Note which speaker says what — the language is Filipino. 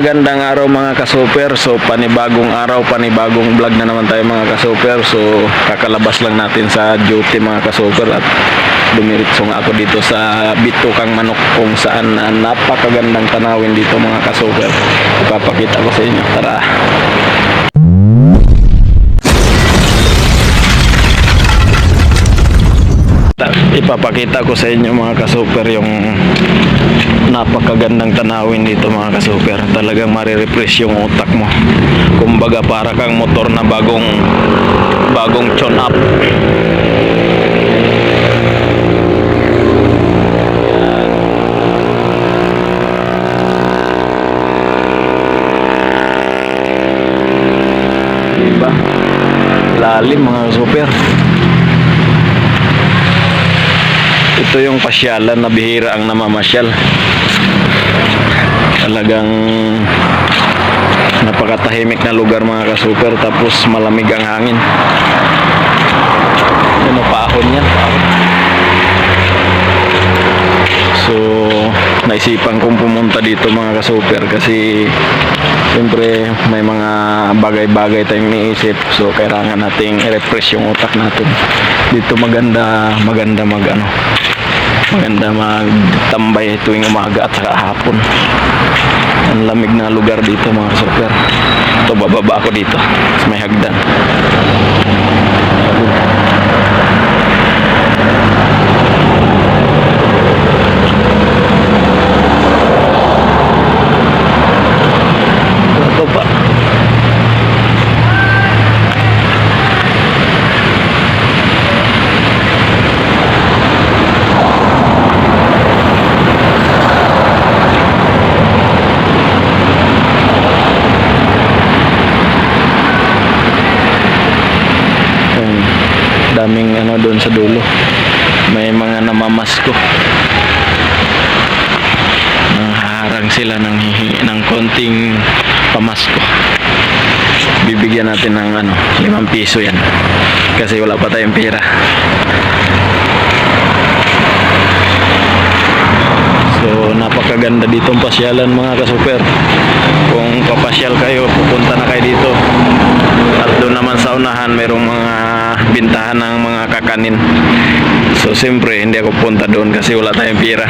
Speaker 1: Magandang araw mga ka-super. So panibagong araw, panibagong vlog na naman tayo mga ka-super. So kakalabas lang natin sa duty mga ka-super at dumiritso nga ako dito sa Bitukang Manok kung saan napakagandang tanawin dito mga ka-super. Ipapakita ko sa inyo. Tara. Ipapakita ko sa inyo mga ka-super yung napakagandang tanawin dito mga ka-super. Talagang marirefresh yung utak mo. Kumbaga para kang motor na bagong tune up. Diba? Lalim mga ka-super. Ito yung pasyalan na bihira ang namamasyal. Talagang napakatahimik na lugar mga ka-super, tapos malamig ang hangin. Ano paahon yan? So naisipan kong pumunta dito mga ka-super kasi siyempre may mga bagay-bagay tayong iniisip. So kailangan nating i-refresh yung utak natin. Dito maganda magtambay tuwing umaga at saka hapon. Ang lamig na lugar dito mga super. Ito, bababa ako dito sa may hagdan. Ito pa. Daming doon sa dulo, may mga namamasko, nanghaharang sila ng hihingi ng konting pamasko. Bibigyan natin ng 5 piso yan kasi wala pa tayong pera. So napakaganda ditong pasyalan mga ka-super. Kung papasyal kayo, pupunta na kayo dito. At doon naman sa unahan mayroong mga bintahan ng mga kakanin. So siyempre hindi ako punta doon kasi wala tayong pera.